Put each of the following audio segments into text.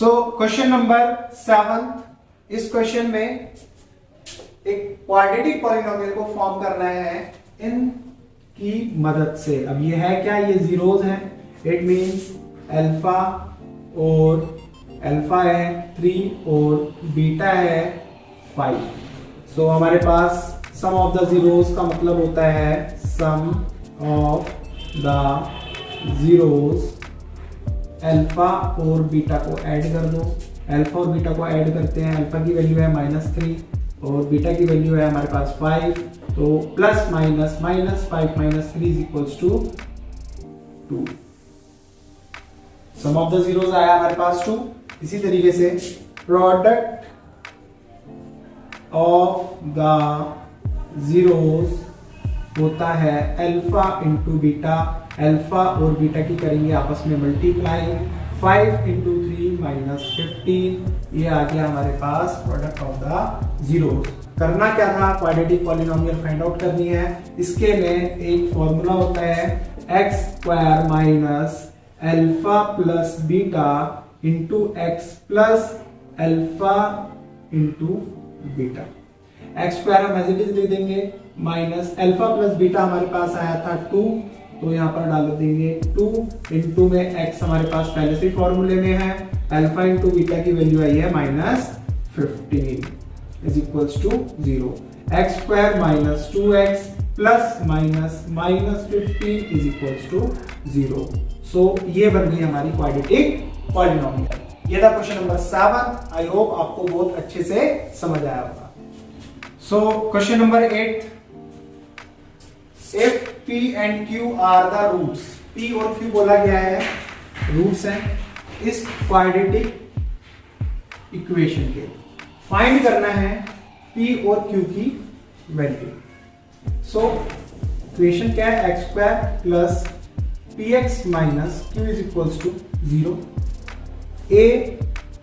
So question number 7, इस question में एक क्वाड्रेटिक पॉलिनोमियल को फॉर्म करना है इन की मदद से। अब ये है क्या, ये जीरोस हैं, इट मींस अल्फा और अल्फा है 3 और बीटा है 5। सो हमारे पास सम ऑफ द जीरोस का मतलब होता है सम ऑफ द जीरोस। अल्फा और बीटा को ऐड कर दो, अल्फा और बीटा को ऐड करते हैं, अल्फा की वैल्यू है -3 और बीटा की वैल्यू है हमारे पास 5, तो plus minus -5 - 3 equals to 2। Sum of the zeros आया हमारे पास 2। इसी तरीके से प्रोडक्ट ऑफ द जीरोस होता है अल्फा इंटू बीटा। अल्फा और बीटा की करेंगे आपस में मल्टीप्लाई, 5 × 3 - 15, ये आ गया हमारे पास प्रोडक्ट ऑफ द जीरोस। करना क्या था, क्वाड्रेटिक पॉलिनोमियल फाइंड आउट करनी है। इसके में एक फॉर्मूला होता है x² minus alpha plus beta into x plus alpha into beta. x² हम एज इट इज लिख देंगे, माइनस अल्फा प्लस बीटा हमारे पास आया था 2, तो यहाँ पर डाल देंगे 2 इंटू में x हमारे पास पहले से फॉर्मूले में है, अल्फा इंटू बीटा की वैल्यू आई है -15 is equals to 0। x² minus 2x plus minus -15 is equals to 0। So ये बन गई हमारी क्वाड्रेटिक पॉलिनोमियल। ये था क्वेश्चन नंबर 7। आई होप आपको बहुत अच्छे से समझ आया होगा। So question number 8, if P and Q are the roots, P और Q बोला गया है रूट्स हैं इस क्वाड्रेटिक इक्वेशन के। फाइंड करना है P और Q की वैल्यू। सो इक्वेशन क्या है, x² plus px minus q is equals to 0। a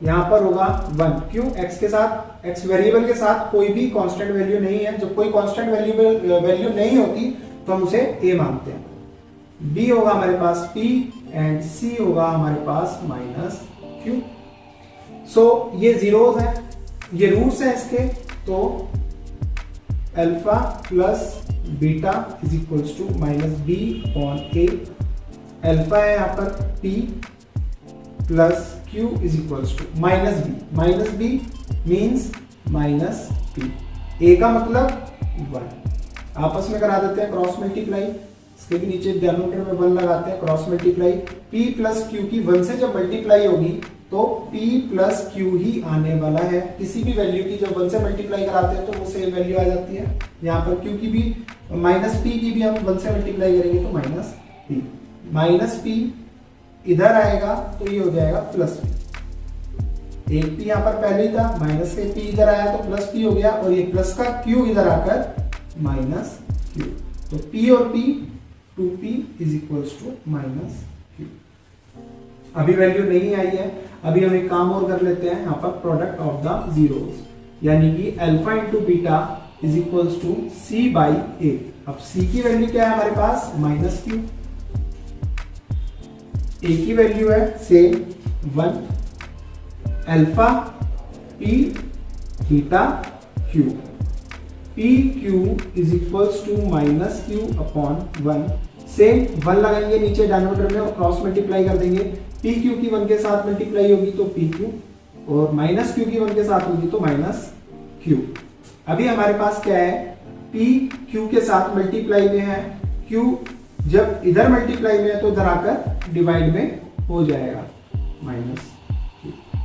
यहां पर होगा 1, क्यों, x के साथ, x वेरिएबल के साथ कोई भी कांस्टेंट वैल्यू नहीं है। जब कोई कांस्टेंट वैल्यू नहीं होती तो हम उसे a मानते हैं। b होगा हमारे पास p एंड c होगा हमारे पास -q। सो ये जीरोस है, ये रूट्स हैं इसके, तो alpha plus beta is equals to -b/a। Alpha है यहाँ पर p plus q is equals to -b means -p। a का मतलब 1। आपस में करा देते हैं क्रॉस मल्टीप्लाई, इसके भी नीचे डिनोमिनेटर में 1 लगाते हैं, cross multiply. p plus q की 1 से जब मल्टीप्लाई होगी तो p प्लस q ही आने वाला है। किसी भी वैल्यू की जब 1 से मल्टीप्लाई कराते हैं तो वो सेम वैल्यू आ जाती है। यहाँ पर q की भी -p की भी हम 1 से मल्टीप्लाई करेंगे तो -p इधर आएगा तो ये हो जाएगा +p। एक p यहाँ पर पहले ही था, माइनस से p इधर आया तो +p हो गया, और ये प्लस का q इधर आकर -q, तो p और p 2p is equals to -q। अभी वैल्यू नहीं आई है, अभी हम एक काम और कर लेते हैं, यहाँ पर प्रोडक्ट ऑफ द जीरोस, यानी कि alpha into beta is equals to c/a। अब c की वैल्यू क्या है हमारे पास, -q, a की वैल्यू है same 1, alpha p beta q, pq is equals to -q/1। Same 1 लगाएंगे नीचे डिनोमिनेटर में और क्रॉस मल्टीप्लाई कर देंगे। pq की 1 के साथ मल्टीप्लाई होगी तो pq, और -q की 1 के साथ होगी तो -q। अभी हमारे पास क्या है, p q के साथ मल्टीप्लाई में है, q जब इधर मल्टीप्लाई में है तो इधर आकर डिवाइड में हो जाएगा -q।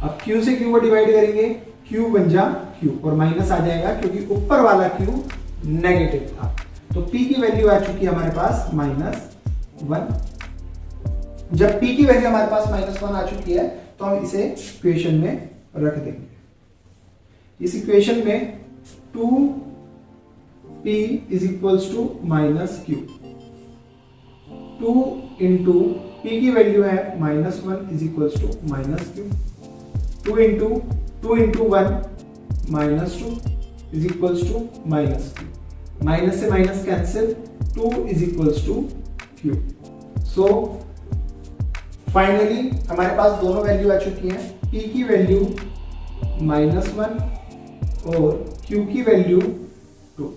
अब q से q को डिवाइड करेंगे, q बन जा q और माइनस आ जाएगा क्योंकि ऊपर वाला q नेगेटिव था। तो p की वैल्यू आ चुकी है हमारे पास -1। जब p की वैल्यू हमारे पास -1 आ चुकी है तो हम इसे इक्वेशन में रख देंगे। इस इक्वेशन में 2p is equals to -q, 2 into p की वैल्यू है -1 is equals to -q, 2 into 1 -2 is equals to -q, minus से minus cancel, 2 is equals to q। So finally हमारे पास दोनों वैल्यू आ चुकी हैं, p की वैल्यू -1 और q की वैल्यू 2।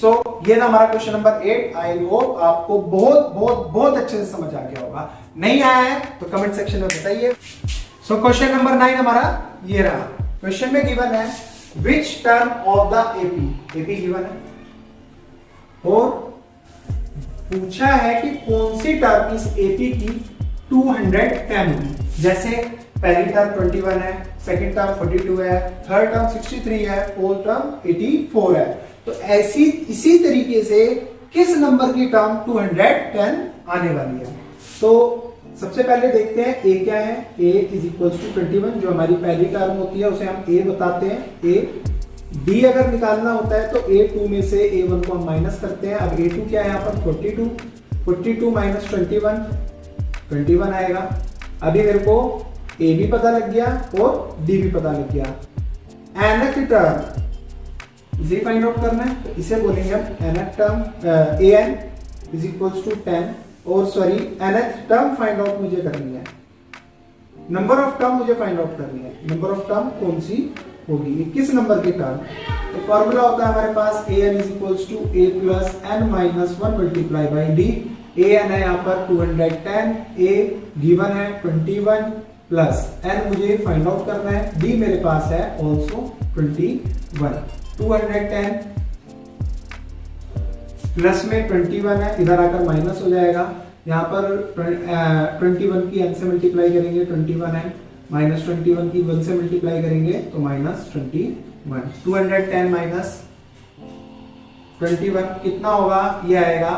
सो ये था हमारा क्वेश्चन नंबर 8। आई होप आपको बहुत बहुत बहुत अच्छे से समझ आ गया होगा। नहीं आया है तो कमेंट सेक्शन में बताइए। सो क्वेश्चन नंबर 9 हमारा ये रहा। क्वेश्चन में गिवन है which term of the AP given है और पूछा है कि कौन सी टर्म इस एपी की 210 होगी। जैसे पहली टर्म 21 है, सेकंड टर्म 42 है, थर्ड टर्म 63 है, फोर्थ टर्म 84 है। तो ऐसी इसी तरीके से किस नंबर की टर्म 210 आने वाली है। तो सबसे पहले देखते हैं ए क्या है। a इज इक्वल टू 21 जो हमारी पहली टर्म होती है उसे हम a बताते हैं। a d अगर निकालना होता है तो a2 में से a1 को हम माइनस करते हैं। अब a2 क्या है यहाँ पर 42 माइनस 21 आएगा। अभी मेरे को a भी पता लग गया और d भी पता लग गया। nth टर्म इसे फाइंड आउट करना है तो इसे बोलेंगे हम nth term an is equal to 10 और sorry nth term find out मुझे करनी है, नंबर ऑफ टर्म मुझे फाइंड आउट करनी है। नंबर ऑफ टर्म कौन सी होगी, ये किस नंबर की टर्म। तो फॉर्मूला होता है हमारे पास an is equal to a plus n minus 1 multiply by d। an है यहाँ पर 210, a गिवन है 21 प्लस n मुझे फाइंड आउट करना है, d मेरे पास है ऑल्सो 21। 210 प्लस में 21 है, इधर आकर माइनस हो जाएगा। यहाँ पर 21 की n से मल्टीप्लाई करेंगे 21 है, माइनस 21 की 1 से मल्टीप्लाई करेंगे तो माइनस 21। 210 माइनस 21 कितना होगा, ये आएगा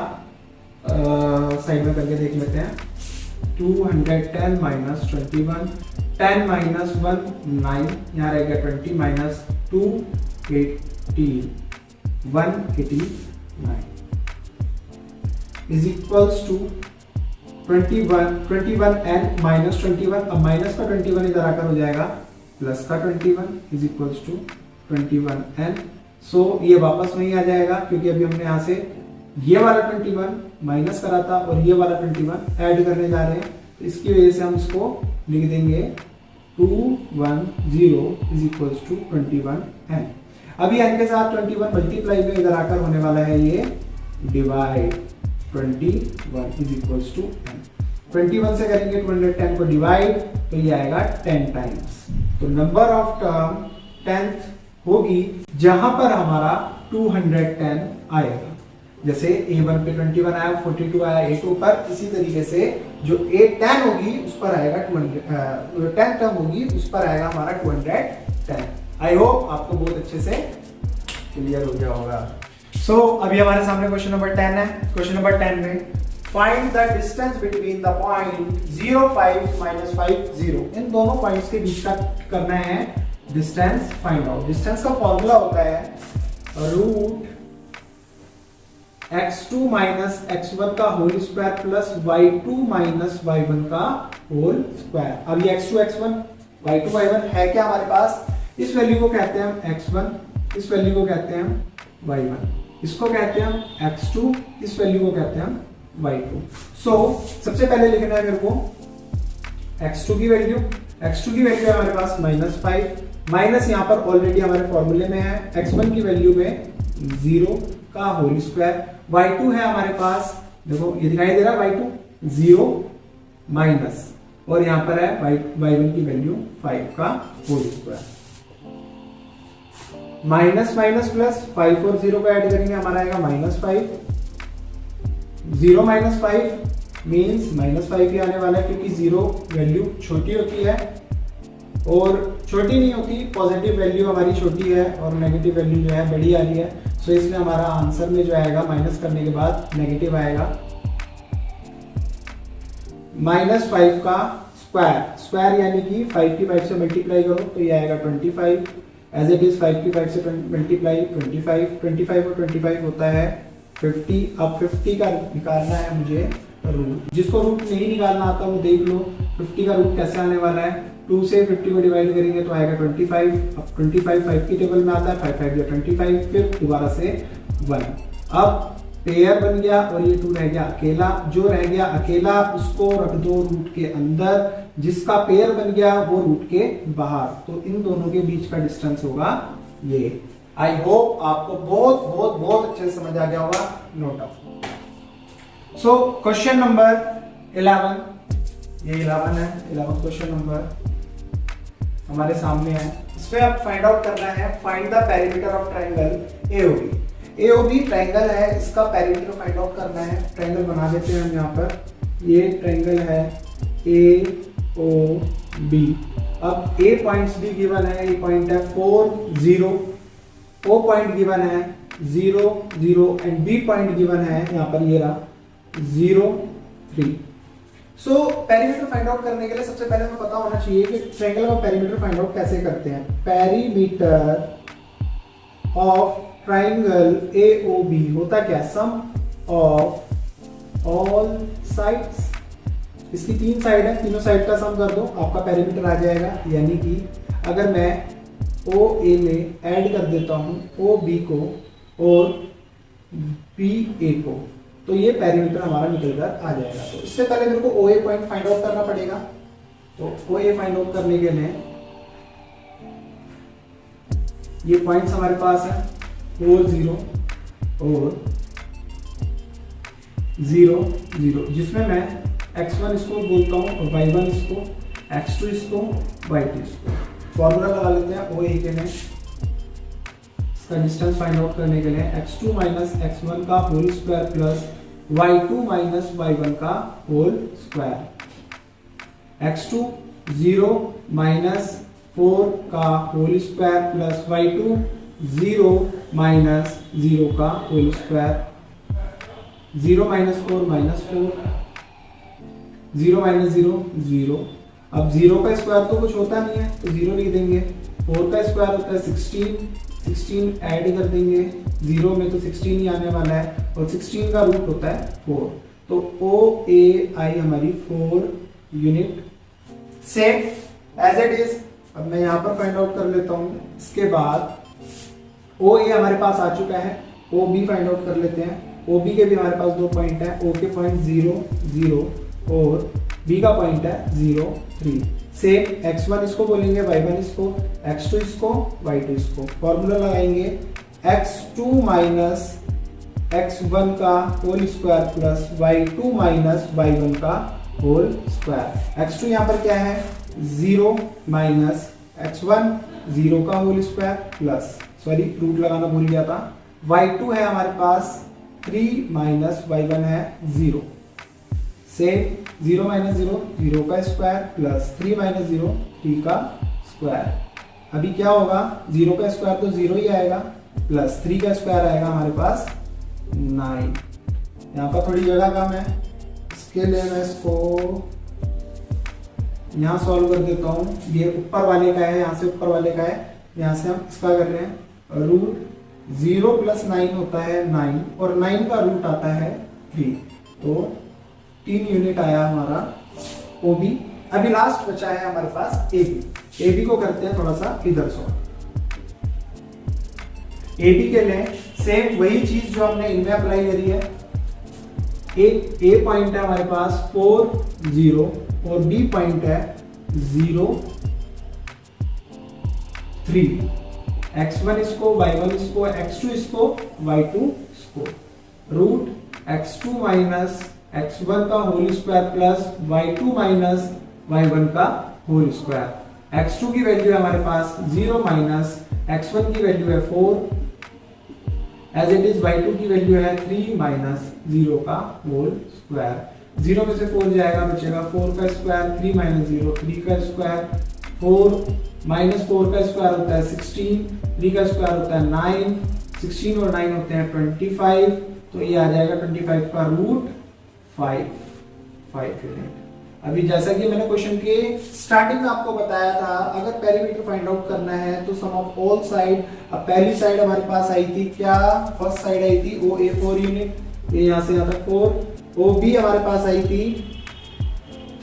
साइड में करके देख लेते हैं। 210 माइनस 21, 10 माइनस 1 9, यहाँ रहेगा 20 minus 2 18 189 is equals to 21 n minus 21। अब माइनस का 21 इधर आकर हो जाएगा प्लस का 21 इज इक्वल्स टू 21 n। सो ये वापस नहीं आ जाएगा क्योंकि अभी हमने यहाँ से ये वाला 21 माइनस करा था और ये वाला 21 ऐड करने जा रहे हैं। तो इसकी वजह से हम इसको लिख देंगे 210 इज इक्वल्स टू 21 n। अभी n के साथ 21 मल्टीप्लाई में इधर आकर होने वाला है ये divide 21 is equals to n। 21 से करेंगे 210 को डिवाइड तो ये आएगा 10 टाइम्स। तो नंबर ऑफ टर्म 10th होगी जहां पर हमारा 210 आएगा। जैसे a1 पे 21 आया, 42 आया a2 पर, इसी तरीके से जो a10 होगी उस पर आएगा 10 टर्म होगी उस पर आएगा हमारा 210। आई होप आपको बहुत अच्छे से क्लियर हो गया होगा। सो अभी हमारे सामने क्वेश्चन नंबर 10 है। क्वेश्चन नंबर 10 में find the distance between the point 0 5 minus 5 0। इन दोनों पॉइंट्स के बीच का करना है डिस्टेंस फाइंड आउट। डिस्टेंस का फॉर्मूला होता है रूट x2 माइनस x1 का whole square plus y2 minus y1 का होल स्क्वायर। अब ये x2 x1 y2 y1 है क्या हमारे पास, इस वैल्यू को कहते हैं हम x1, इस वैल्यू को कहते हैं हम y1, इसको कहते हैं हम x2, इस वैल्यू को कहते हैं हम y2। सो सबसे पहले लिखना है मेरे को x2 की वैल्यू है हमारे पास -5, माइनस यहाँ पर ऑलरेडी हमारे फॉर्मूले में है x1 की वैल्यू में 0 का होल स्क्वायर, y2 है हमारे पास, देखो ये दिखाई दे रहा है y2 0 माइनस और यहाँ पर है y1 की वैल्यू 5 का whole square. Minus minus plus 5 और 0 को ऐड करेंगे हमारा आएगा -5। 0 माइनस 5 मीन्स -5 ही आने वाला है क्योंकि 0 वैल्यू छोटी होती है और छोटी नहीं होती, पॉजिटिव वैल्यू हमारी छोटी है और नेगेटिव वैल्यू जो है बड़ी आ रही है। सो इसलिए हमारा आंसर में जो आएगा माइनस करने के बाद नेगेटिव आएगा। -5 का स्क्वायर यानी कि 5 की 5 से मल्टीप्लाई करो तो ये आएगा 25, एज इट इज 5 की 5 से मल्टीप्लाई 25 और 25 होता है 50। अब 50 का निकालना है मुझे रूट। जिसको रूट नहीं निकालना आता वो देख लो 50 का रूट कैसे आने वाला है। 2 से 50 को डिवाइड करेंगे तो आएगा 25। अब 25 5 की टेबल में आता है, 5 5 या 25, फिर दोबारा से 1। अब पेयर बन गया और ये 2 रह गया अकेला। जो रह गया अकेला उसको रख दो रूट के अंदर, जिसका पेयर बन गया वो रूट के बाहर। तो इन दोनों के बीच का डिस्टेंस होगा ये। आई होप आपको बहुत बहुत बहुत अच्छे से समझ आ गया होगा। Note down. So question number 11, ये 11 है, 11 क्वेश्चन नंबर हमारे सामने है। इसमें आप फाइंड आउट करना है, find the perimeter of triangle AOB. AOB triangle है, इसका पेरीमीटर फाइंड आउट करना है। ट्रायंगल बना देते हैं हम यहाँ पर। ये ट्रायंगल है एओबी। अब ए पॉइंट्स भी गिवन है, ये पॉइंट है 4 0, ओ पॉइंट गिवन है 0 0 एंड बी पॉइंट गिवन है यहाँ पर ये रहा 0 3। सो पेरीमीटर फाइंड आउट करने के लिए सबसे पहले हमें पता होना चाहिए कि ट्रायंगल का पेरीमीटर फाइंड आउट कैसे करते हैं। पेरीमीटर ऑफ ट्रायंगल AOB होता क्या, सम ऑफ ऑल साइड्स। इसकी 3 साइड है, तीनों साइड का सम कर दो, आपका पेरीमीटर आ जाएगा। यानी कि अगर मैं OA में ऐड कर देता हूं OB को और BA को, तो ये पेरीमीटर हमारा निकल कर आ जाएगा। तो इससे पहले मेरे को OA पॉइंट फाइंड आउट करना पड़ेगा। तो OA फाइंड आउट करने के लिए ये पॉइंट्स हमारे पास है 4 0 और 0 0, जिसमें मैं x1 इसको बोलता हूँ और y1 इसको, x2 इसको, y2 इसको। फॉर्मूला लगा लेते हैं OA के लिए। इसका डिस्टेंस फाइंड आउट करने के लिए x2 माइनस x1 का whole square plus y2 minus y1 का होल स्क्वायर। x2 0 माइनस 4 का whole square plus y2 0 minus 0 का whole square. 0 minus 4 minus 4, 0 minus 0 0। अब 0 का स्क्वायर तो कुछ होता नहीं है तो 0 लिख देंगे। 4 का स्क्वायर होता है 16, 16 ऐड कर देंगे, 0 में तो 16 ही आने वाला है और 16 का रूट होता है 4। तो OAI हमारी 4 unit same as it is. अब मैं यहाँ पर फाइंड आउट कर लेता हूँ। इसके बाद OA हमारे पास आ चुका है, OB फाइंड आउट कर लेते हैं। OB के भी हमारे पास 2 पॉइंट है, O के पॉइंट 0 0 और B का पॉइंट है 0 3। सेम x1 इसको बोलेंगे, y1 इसको, x2 इसको, y2 इसको। फॉर्मूला लगाएंगे x2 माइनस x1 का whole square plus y2 minus y1 का होल स्क्वायर। x2 यहाँ पर क्या है 0 माइनस x1 0 का whole square plus, sorry root लगाना भूल गया था, y2 है हमारे पास 3 माइनस y1 है 0। सेम 0 माइनस 0 0 का स्क्वायर प्लस 3 माइनस 0 3 का स्क्वायर। अभी क्या होगा, 0 का स्क्वायर तो 0 ही आएगा प्लस 3 का स्क्वायर आएगा हमारे पास 9। यहाँ पर थोड़ी जगह कम है, इसके लिए मैं इसको यहाँ सॉल्व कर देता हूँ। ये ऊपर वाले का है, यहाँ से ऊपर वाले का है, यहाँ से हम इसका कर रहे हैं। रूट 0 प्लस 9 होता है 9 और 9 का रूट आता है 3, तो 3 यूनिट आया हमारा OB। अभी लास्ट बचा है हमारे पास AB। AB को करते हैं थोड़ा सा इधर सॉल्व। AB के लिए सेम वही चीज जो हमने इनमें अप्लाई करी है। A पॉइंट है हमारे पास 4 0 और B पॉइंट है 0 3। x1 इसको, y1 इसको, x2 इसको, y2 इसको। रूट x2 माइनस x1 का whole square plus y2 minus y1 का होल स्क्वायर। x2 की वैल्यू है हमारे पास 0 माइनस x1 की वैल्यू है 4 एज इट इज। y2 की वैल्यू है 3 माइनस 0 का होल स्क्वायर। 0 में से 4 जाएगा, बचेगा 4 का स्क्वायर, 3 माइनस 0 3 का स्क्वायर, 4 माइनस 4 का स्क्वायर होता है 16, 3 का स्क्वायर होता है 9, 16 और 9 होते हैं 25, तो ये आ जाएगा 25 का रूट 5 यूनिट। अभी जैसा कि मैंने क्वेश्चन के स्टार्टिंग में आपको बताया था, अगर पेरीमीटर फाइंड आउट करना है तो सम ऑफ ऑल साइड। अब पहली साइड हमारे पास आई थी क्या, फर्स्ट साइड आई थी OA 4 यूनिट, ये यहां से यहां तक 4। OB हमारे पास आई थी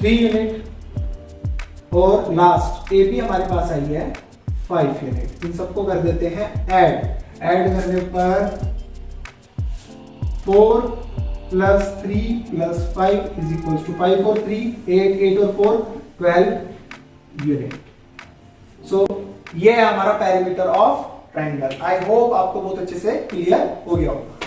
3 यूनिट और लास्ट AB हमारे पास आई है 5 यूनिट। इन सबको कर देते हैं ऐड। ऐड करने पर 4 plus 3 plus 5 is equal to 5 और 3 8, 8 और 4 12 यूनिट। सो ये है हमारा perimeter of triangle. I hope आपको बहुत अच्छे से क्लियर हो गया होगा।